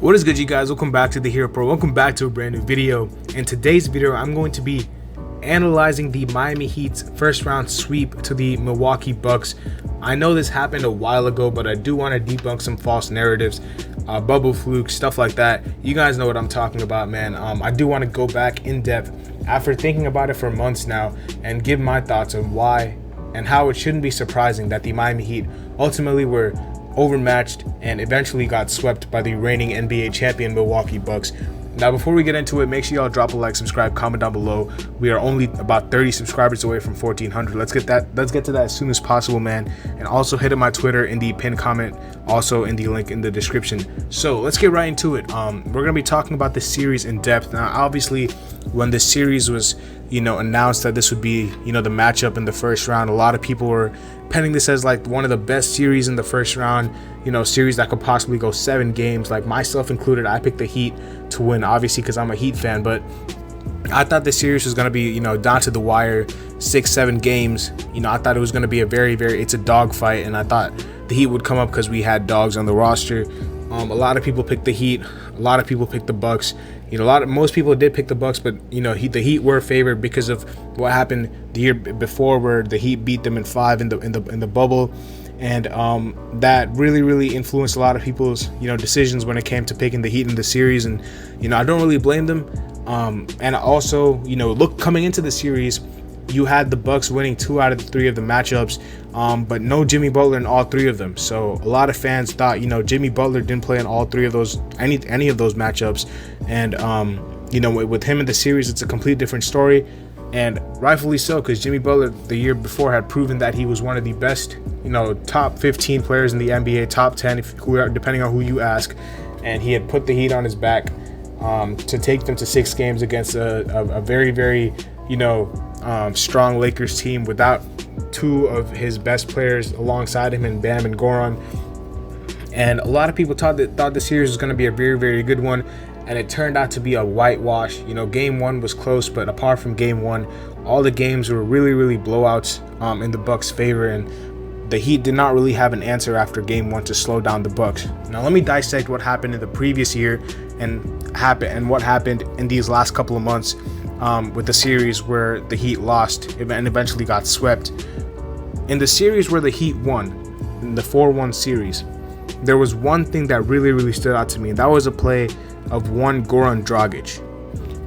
What is good, you guys? Welcome back to the Hero Pro. Welcome back to a brand new video. In today's video, I'm going to be analyzing the Miami Heat's first round sweep to the Milwaukee Bucks. I know this happened a while ago, but I do want to debunk some false narratives, Bubble Flukes, stuff like that. You guys know what I'm talking about, man. I do want to go back in depth after thinking about it for months now and give my thoughts on why and how it shouldn't be surprising that the Miami Heat ultimately were overmatched and eventually got swept by the reigning NBA champion Milwaukee Bucks. Now, before we get into it, make sure y'all drop a like, subscribe, comment down below. We are only about 30 subscribers away from 1,400. Let's get to that as soon as possible, man. And also hit up my Twitter in the pinned comment, also in the link in the description. So let's get right into it. We're gonna be talking about this series in depth. Now, obviously, when this series was, announced that this would be, the matchup in the first round, a lot of people were penning this as like one of the best series in the first round. Series that could possibly go 7 games, like myself included. I picked the Heat to win, obviously, because I'm a Heat fan, but I thought this series was going to be, down to the wire, 6-7 games. I thought it was going to be it's a dogfight, and I thought the Heat would come up because we had dogs on the roster. A lot of people picked the Heat, a lot of people picked the Bucks. Most people did pick the Bucks, but the Heat were favored because of what happened the year before, where the Heat beat them in 5 in the bubble. And that really influenced a lot of people's decisions when it came to picking the Heat in the series. And I don't really blame them. And also coming into the series, you had the Bucks winning 2 out of the 3 of the matchups, but no Jimmy Butler in all 3 of them. So a lot of fans thought Jimmy Butler didn't play in all 3 of those any of those matchups. And with him in the series, it's a complete different story. And rightfully so, because Jimmy Butler the year before had proven that he was one of the best, top 15 players in the NBA, top 10, depending on who you ask. And he had put the Heat on his back to take them to 6 games against a very strong Lakers team without 2 of his best players alongside him, in Bam and Goran. And a lot of people thought the series was going to be a very good one. And it turned out to be a whitewash. Game 1 was close, but apart from game 1, all the games were really blowouts in the Bucks' favor, and the Heat did not really have an answer after game 1 to slow down the Bucks. Now let me dissect what happened in the previous year and what happened in these last couple of months with the series where the Heat lost and eventually got swept. In the series where the Heat won, in the 4-1 series, there was one thing that really stood out to me, and that was a play of one Goran Dragic.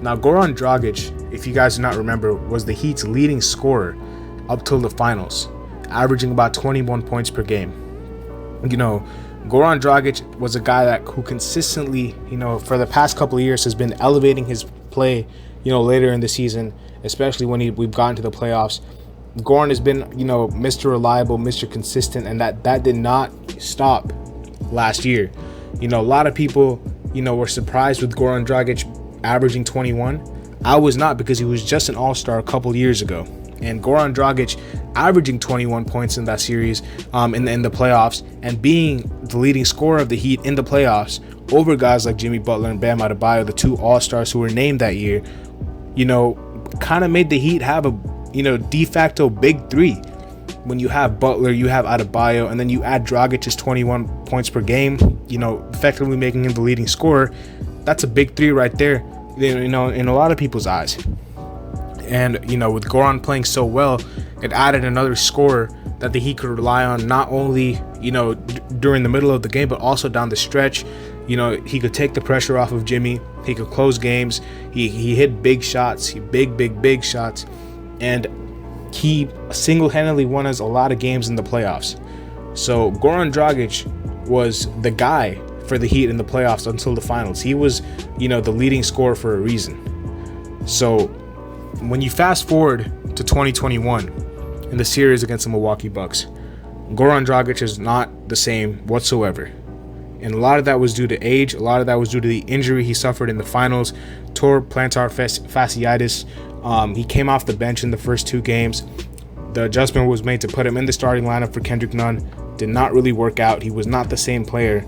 Now, Goran Dragic, if you guys do not remember, was the Heat's leading scorer up till the finals, averaging about 21 points per game. Goran Dragic was a guy who consistently, for the past couple of years has been elevating his play, later in the season, especially when we've gotten to the playoffs. Goran has been, Mr. Reliable, Mr. Consistent, and that did not stop last year. A lot of people were surprised with Goran Dragic averaging 21. I was not, because he was just an all-star a couple years ago. And Goran Dragic averaging 21 points in that series in the playoffs, and being the leading scorer of the Heat in the playoffs over guys like Jimmy Butler and Bam Adebayo, the 2 all-stars who were named that year, kind of made the Heat have a de facto big 3. When you have Butler, you have Adebayo, and then you add Dragic's 21 points per game, effectively making him the leading scorer. That's a big 3 right there, in a lot of people's eyes. And, with Goran playing so well, it added another scorer that the Heat could rely on, not only, during the middle of the game, but also down the stretch. He could take the pressure off of Jimmy. He could close games. He hit big shots, big shots. And he single-handedly won us a lot of games in the playoffs. So Goran Dragic was the guy for the Heat in the playoffs until the finals. He was, the leading scorer for a reason. So when you fast forward to 2021 in the series against the Milwaukee Bucks, Goran Dragic is not the same whatsoever. And a lot of that was due to age. A lot of that was due to the injury he suffered in the finals, torn plantar fasciitis. He came off the bench in the first 2 games. The adjustment was made to put him in the starting lineup for Kendrick Nunn. Did not really work out. He was not the same player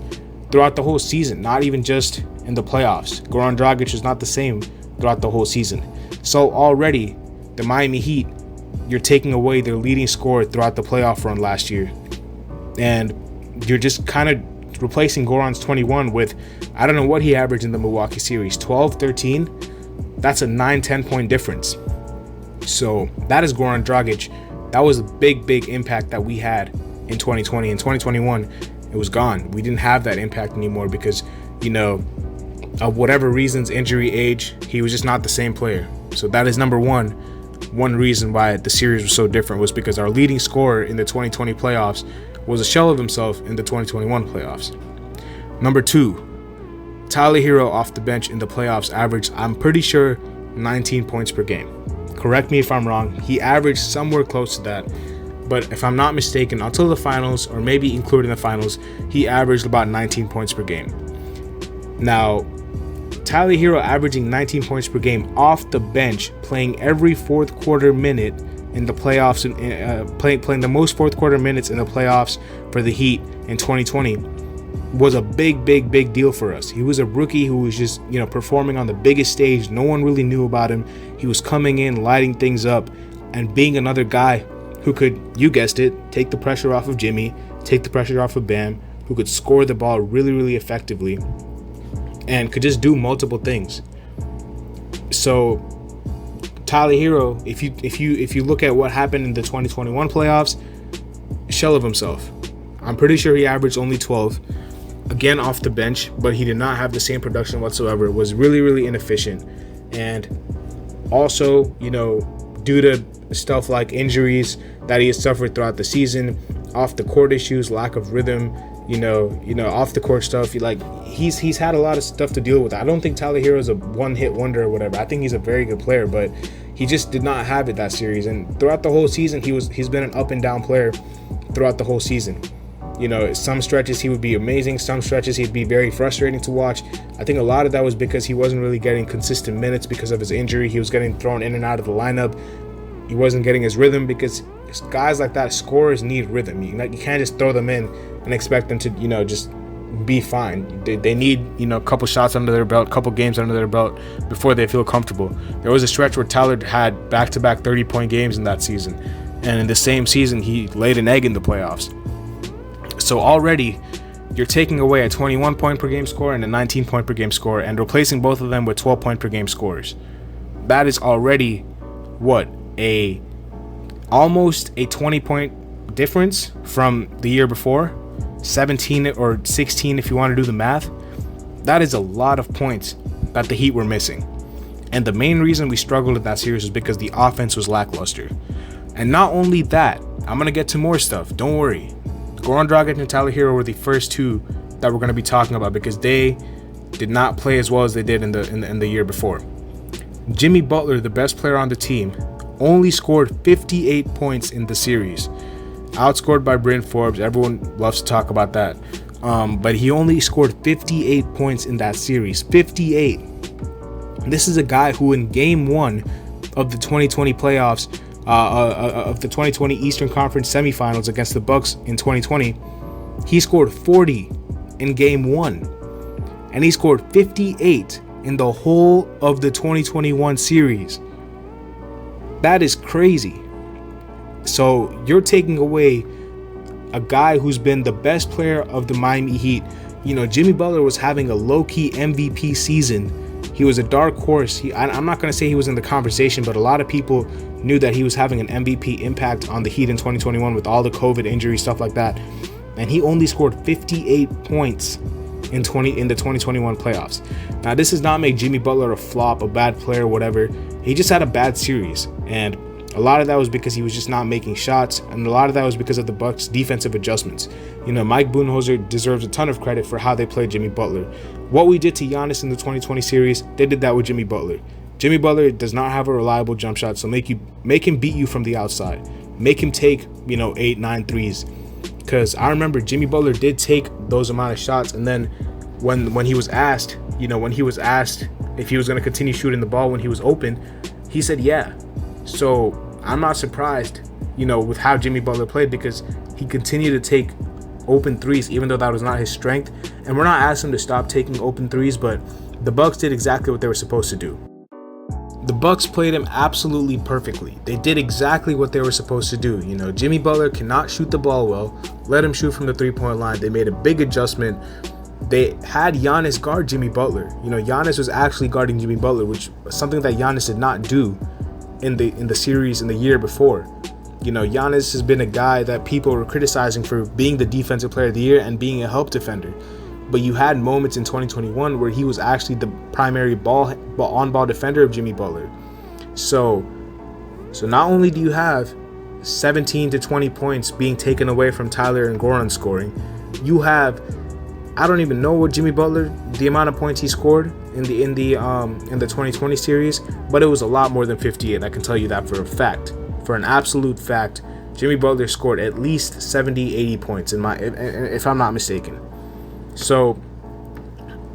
throughout the whole season, not even just in the playoffs. Goran Dragic is not the same throughout the whole season. So already, the Miami Heat, you're taking away their leading scorer throughout the playoff run last year. And you're just kind of replacing Goran's 21 with, I don't know what he averaged in the Milwaukee series, 12, 13. That's a 9-10 point difference. So that is Goran Dragic. That was a big impact that we had in 2020. In 2021, it was gone. We didn't have that impact anymore because, of whatever reasons, injury, age, he was just not the same player. So that is number one. One reason why the series was so different was because our leading scorer in the 2020 playoffs was a shell of himself in the 2021 playoffs. Number two, Tyler Hero off the bench in the playoffs averaged, I'm pretty sure, 19 points per game. Correct me if I'm wrong. He averaged somewhere close to that. But if I'm not mistaken, until the finals, or maybe including the finals, he averaged about 19 points per game. Now, Tyler Hero averaging 19 points per game off the bench, playing every fourth quarter minute in the playoffs, and playing the most fourth quarter minutes in the playoffs for the Heat in 2020, was a big deal for us. He was a rookie who was just, performing on the biggest stage. No one really knew about him. He was coming in, lighting things up, and being another guy who could, you guessed it, take the pressure off of Jimmy, take the pressure off of Bam, who could score the ball really effectively, and could just do multiple things. So Tyler Hero, if you look at what happened in the 2021 playoffs, shell of himself. I'm pretty sure he averaged only 12, again off the bench, but he did not have the same production whatsoever. It was really inefficient, and also, due to stuff like injuries that he has suffered throughout the season, off the court issues, lack of rhythm, off the court stuff. He's had a lot of stuff to deal with. I don't think Tyler Hero is a one-hit wonder or whatever. I think he's a very good player, but he just did not have it that series. And throughout the whole season, he's been an up and down player throughout the whole season. Some stretches he would be amazing, some stretches he'd be very frustrating to watch. I think a lot of that was because he wasn't really getting consistent minutes because of his injury. He was getting thrown in and out of the lineup. He wasn't getting his rhythm because guys like that, scorers, need rhythm. You can't just throw them in and expect them to, just be fine. They need, a couple shots under their belt, couple games under their belt before they feel comfortable. There was a stretch where Tyler had back-to-back 30-point games in that season. And in the same season, he laid an egg in the playoffs. So already, you're taking away a 21 point per game scorer and a 19 point per game scorer and replacing both of them with 12 point per game scorers. That is already almost a 20 point difference from the year before, 17 or 16 if you want to do the math. That is a lot of points that the Heat were missing. And the main reason we struggled in that series was because the offense was lackluster. And not only that, I'm going to get to more stuff, don't worry. Goran Dragic and Tyler Hero were the first two that we're going to be talking about because they did not play as well as they did in the year before. Jimmy Butler, the best player on the team, only scored 58 points in the series. Outscored by Bryn Forbes. Everyone loves to talk about that. But he only scored 58 points in that series. 58. This is a guy who in game one of the 2020 playoffs, of the 2020 Eastern Conference semifinals against the Bucks in 2020, he scored 40 in game one. And he scored 58 in the whole of the 2021 series. That is crazy. So you're taking away a guy who's been the best player of the Miami Heat. Jimmy Butler was having a low-key MVP season. He was a dark horse. I'm not going to say he was in the conversation, but a lot of people knew that he was having an MVP impact on the Heat in 2021 with all the COVID injury stuff like that. And he only scored 58 points in the 2021 playoffs. Now, this does not make Jimmy Butler a flop, a bad player, whatever. He just had a bad series. And a lot of that was because he was just not making shots, and a lot of that was because of the Bucks' defensive adjustments. Mike Budenholzer deserves a ton of credit for how they played Jimmy Butler. What we did to Giannis in the 2020 series, they did that with Jimmy Butler. Jimmy Butler does not have a reliable jump shot, so make him beat you from the outside. Make him take, 8, 9 threes. Because I remember Jimmy Butler did take those amount of shots, and then when he was asked, if he was going to continue shooting the ball when he was open, he said yeah. So I'm not surprised, with how Jimmy Butler played, because he continued to take open threes, even though that was not his strength. And we're not asking him to stop taking open threes, but the Bucks did exactly what they were supposed to do. the Bucks played him absolutely perfectly. They did exactly what they were supposed to do. You know, Jimmy Butler cannot shoot the ball well. Let him shoot from the 3-point line. They made a big adjustment. They had Giannis guard Jimmy Butler. You know, Giannis was actually guarding Jimmy Butler, which was something that Giannis did not do in the series in the year before. You know, Giannis has been a guy that people were criticizing for being the defensive player of the year and being a help defender. But you had moments in 2021 where he was actually the primary on-ball defender of Jimmy Butler. So not only do you have 17 to 20 points being taken away from Tyler and Goran scoring, you have, I don't even know what Jimmy Butler, the amount of points he scored in the 2020 series, but it was a lot more than 58. I can tell you that for a fact. For an absolute fact, Jimmy Butler scored at least 70, 80 points if I'm not mistaken. So,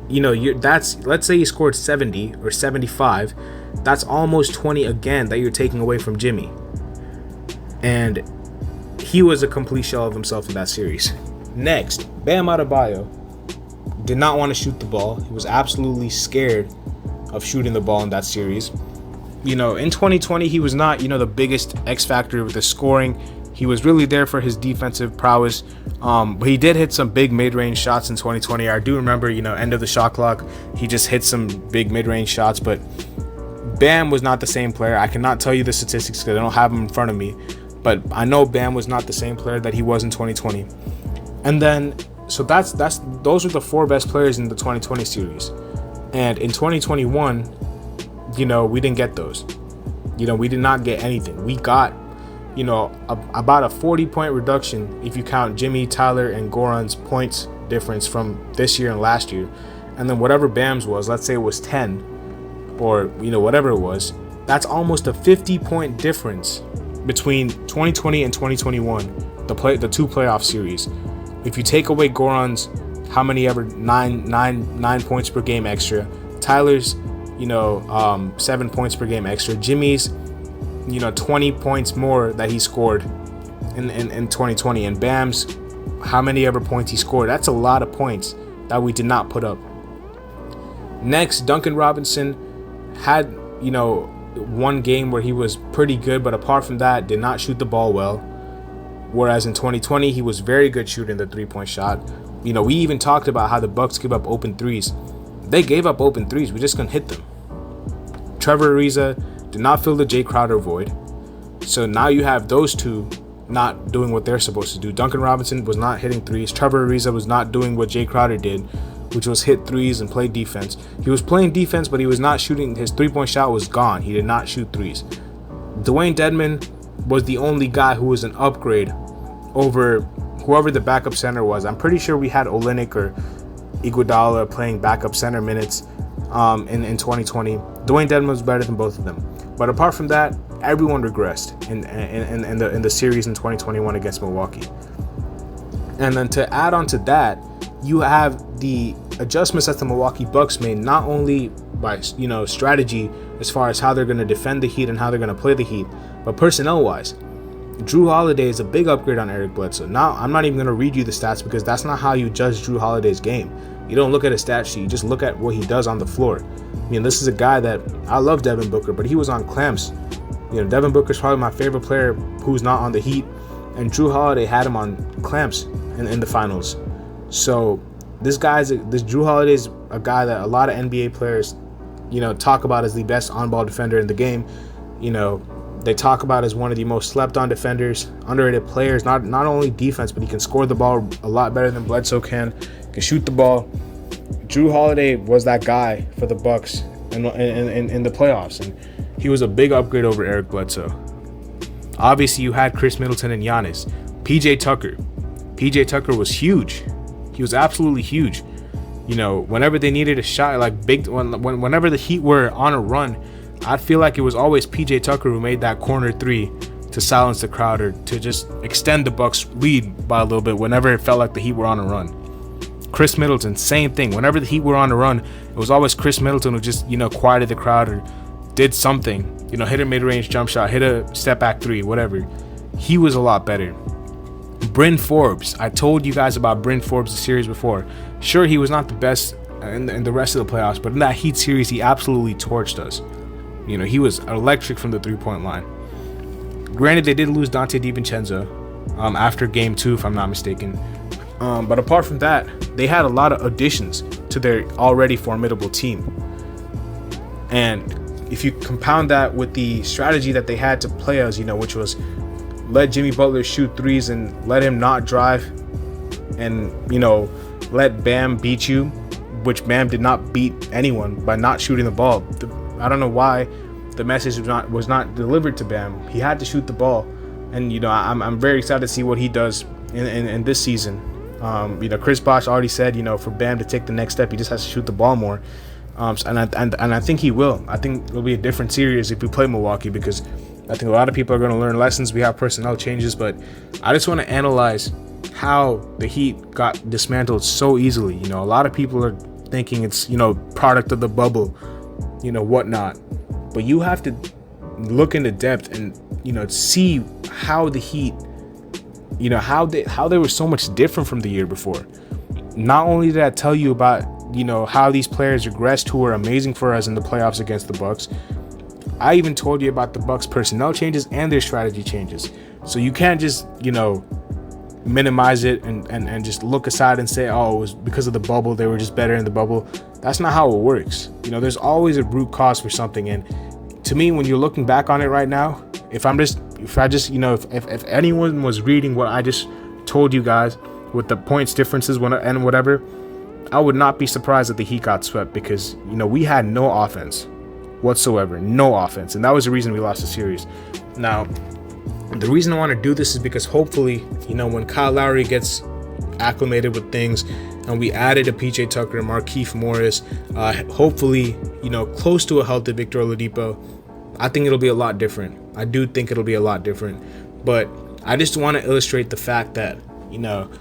you know, let's say he scored 70 or 75. That's almost 20 again that you're taking away from Jimmy. And he was a complete shell of himself in that series. Next, Bam Adebayo did not want to shoot the ball. He was absolutely scared of shooting the ball in that series. You know, in 2020, he was not, the biggest X factor with the scoring. He was really there for his defensive prowess. But he did hit some big mid-range shots in 2020. I do remember, end of the shot clock, he just hit some big mid-range shots. But Bam was not the same player. I cannot tell you the statistics because I don't have them in front of me. But I know Bam was not the same player that he was in 2020. And then, so those are the 4 best players in the 2020 series. And in 2021, we didn't get those. We did not get anything. We got, about a 40-point reduction if you count Jimmy, Tyler, and Goran's points difference from this year and last year. And then whatever Bam's was, let's say it was 10 or, whatever it was, that's almost a 50-point difference between 2020 and 2021, the 2 playoff series. If you take away Goran's how many ever 9 points per game extra, Tyler's 7 points per game extra, Jimmy's 20 points more that he scored in 2020, and Bam's how many ever points he scored. That's a lot of points that we did not put up. Next, Duncan Robinson had one game where he was pretty good, but apart from that did not shoot the ball well. Whereas in 2020 he was very good shooting the 3-point shot. We even talked about how the Bucks give up open threes. They gave up open threes, we just couldn't hit them. Trevor Ariza did not fill the Jay Crowder void. So now you have those two not doing what they're supposed to do. Duncan Robinson was not hitting threes. Trevor Ariza was not doing what Jay Crowder did, which was hit threes and play defense. He was playing defense, but he was not shooting. His 3-point shot was gone. He did not shoot threes. Dwayne Dedmon was the only guy who was an upgrade over whoever the backup center was. I'm pretty sure we had Olynyk or Iguodala playing backup center minutes in 2020. Dwayne Dedmon was better than both of them. But apart from that, everyone regressed in the series in 2021 against Milwaukee. And then to add on to that, you have the adjustments that the Milwaukee Bucks made, not only by strategy as far as how they're going to defend the Heat and how they're going to play the Heat, but personnel-wise. Drew Holiday is a big upgrade on Eric Bledsoe. Now, I'm not even going to read you the stats because that's not how you judge Drew Holiday's game. You don't look at his stat sheet, you just look at what he does on the floor. This is a guy that, I love Devin Booker, but he was on clamps. Devin Booker's probably my favorite player who's not on the Heat, and Drew Holiday had him on clamps in the finals. So this Drew Holiday's a guy that a lot of NBA players, talk about as the best on-ball defender in the game. They talk about as one of the most slept-on defenders, underrated players, not only defense, but he can score the ball a lot better than Bledsoe can shoot the ball. Drew Holiday was that guy for the Bucks in the playoffs, and he was a big upgrade over Eric Bledsoe. Obviously, you had Chris Middleton and Giannis. PJ Tucker was huge. He was absolutely huge. Whenever they needed a shot, like whenever the Heat were on a run, I feel like it was always PJ Tucker who made that corner 3 to silence the crowd or to just extend the Bucks' lead by a little bit whenever it felt like the Heat were on a run. Chris Middleton, same thing. Whenever the Heat were on a run, it was always Chris Middleton who just, quieted the crowd or did something. Hit a mid-range jump shot, hit a step-back 3, whatever. He was a lot better. Bryn Forbes. I told you guys about Bryn Forbes the series before. Sure, he was not the best in the rest of the playoffs, but in that Heat series, he absolutely torched us. You know, he was electric from the three-point line. Granted, they did lose Dante DiVincenzo after game 2, if I'm not mistaken. But apart from that, they had a lot of additions to their already formidable team. And if you compound that with the strategy that they had to play us, you know, which was let Jimmy Butler shoot threes and let him not drive, and, you know, let Bam beat you, which Bam did not beat anyone by not shooting the ball. I don't know why the message was not delivered to Bam. He had to shoot the ball, and, you know, I'm very excited to see what he does in this season. You know, Chris Bosh already said, you know, for Bam to take the next step, he just has to shoot the ball more. And I think he will. I think it'll be a different series if we play Milwaukee, because I think a lot of people are going to learn lessons. We have personnel changes, but I just want to analyze how the Heat got dismantled so easily. You know, a lot of people are thinking it's, you know, product of the bubble, you know, whatnot. But you have to look into depth and, you know, see how the Heat, you know, how they were so much different from the year before. Not only did I tell you about, you know, how these players regressed who were amazing for us in the playoffs against the Bucks, I even told you about the Bucks personnel changes and their strategy changes. So you can't just, you know, minimize it and just look aside and say, oh, it was because of the bubble, they were just better in the bubble. That's not how it works. You know, there's always a root cause for something. And to me, when you're looking back on it right now, if anyone was reading what I just told you guys with the points differences and whatever, I would not be surprised that the Heat got swept, because, you know, we had no offense whatsoever, no offense, and that was the reason we lost the series. Now, the reason I want to do this is because hopefully, you know, when Kyle Lowry gets acclimated with things and we added a PJ Tucker and Markieff Morris, hopefully, you know, close to a healthy Victor Oladipo, I think it'll be a lot different. I do think it'll be a lot different, but I just want to illustrate the fact that, you know,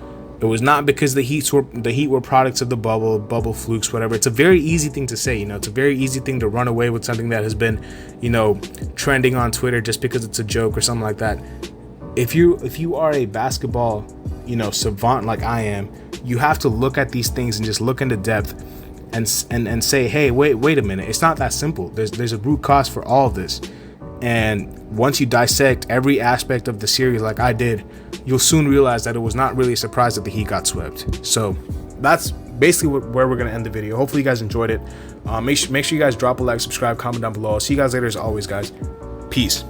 it was not because the Heat were products of the bubble flukes, whatever. It's a very easy thing to say, you know. It's a very easy thing to run away with something that has been, you know, trending on Twitter just because it's a joke or something like that. If you are a basketball, you know, savant like I am, you have to look at these things and just look into depth and say, hey, wait a minute. It's not that simple. There's a root cause for all of this. And once you dissect every aspect of the series like I did, you'll soon realize that it was not really a surprise that the Heat got swept. So that's basically where we're going to end the video. Hopefully you guys enjoyed it. Make sure you guys drop a like, subscribe, comment down below. I'll see you guys later as always, guys. Peace.